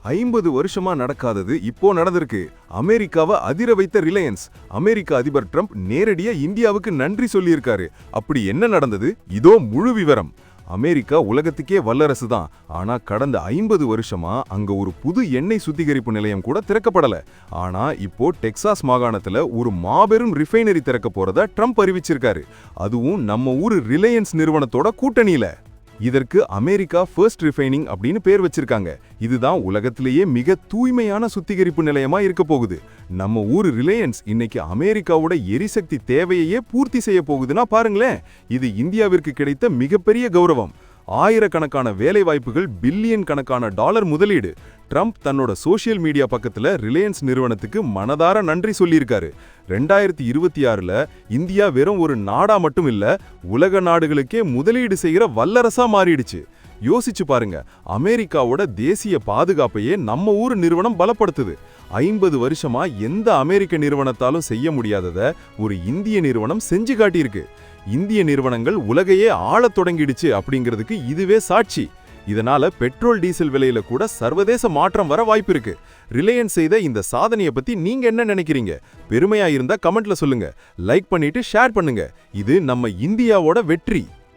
50 வருஷமா நடக்காதது இப்போ நடந்திருக்கு. அமெரிக்காவை அதிர வைத்த ரிலையன்ஸ். அமெரிக்க அதிபர் ட்ரம்ப் நேரடியா இந்தியாவுக்கு நன்றி சொல்லியிருக்காரு. அப்படி என்ன நடந்தது? இதோ முழு விவரம். அமெரிக்கா உலகத்துக்கே வல்லரசு தான். ஆனா கடந்த 50 வருஷமா அங்க ஒரு புது எண்ணெய் சுத்திகரிப்பு நிலையம் கூட திறக்கப்படல. ஆனா இப்போ டெக்சாஸ் மாகாணத்துல ஒரு மாபெரும் ரிஃபைனரி திறக்க போறதா ட்ரம்ப் அறிவிச்சிருக்காரு. அதுவும் நம்ம ஊரு ரிலையன்ஸ் நிறுவனத்தோட கூட்டணியில. இதற்கு அமெரிக்கா ஃபர்ஸ்ட் ரிஃபைனிங் அப்படின்னு பேர் வச்சிருக்காங்க. இதுதான் உலகத்திலேயே மிக தூய்மையான சுத்திகரிப்பு நிலையமா இருக்க போகுது. நம்ம ஊரு ரிலையன்ஸ் இன்னைக்கு அமெரிக்காவோட எரிசக்தி தேவையையே பூர்த்தி செய்ய போகுதுன்னா பாருங்களேன். இது இந்தியாவிற்கு கிடைத்த மிகப்பெரிய கௌரவம். ஆயிரக்கணக்கான வேலை வாய்ப்புகள், பில்லியன் கணக்கான டாலர் முதலீடு. ட்ரம்ப் தன்னோட சோசியல் மீடியா பக்கத்துல ரிலையன்ஸ் நிறுவனத்துக்கு மனதார நன்றி சொல்லியிருக்காரு. 2026ல இந்தியா வெறும் ஒரு நாடா மட்டும் இல்ல, உலக நாடுகளுக்கே முதலீடு செய்கிற வல்லரசா மாறிடுச்சு. யோசிச்சு பாருங்க, அமெரிக்காவோட தேசிய பாதுகாப்பையே நம்ம ஊர் நிறுவனம் பலப்படுத்துது. 50 வருஷமா எந்த அமெரிக்க நிறுவனத்தாலும் செய்ய முடியாதத ஒரு இந்திய நிறுவனம் செஞ்சு காட்டியிருக்கு. இந்திய நிறுவனங்கள் உலகையே ஆளத் தொடங்கிடுச்சு அப்படிங்கிறதுக்கு இதுவே சாட்சி. இதனால பெட்ரோல் டீசல் விலையில கூட சர்வதேச மாற்றம் வர வாய்ப்பு இருக்கு. ரிலையன்ஸ் செய்த இந்த சாதனையை பத்தி நீங்க என்ன நினைக்கிறீங்க? பெருமையா இருந்தா கமெண்ட்ல சொல்லுங்க. லைக் பண்ணிட்டு ஷேர் பண்ணுங்க. இது நம்ம இந்தியாவோட வெற்றி.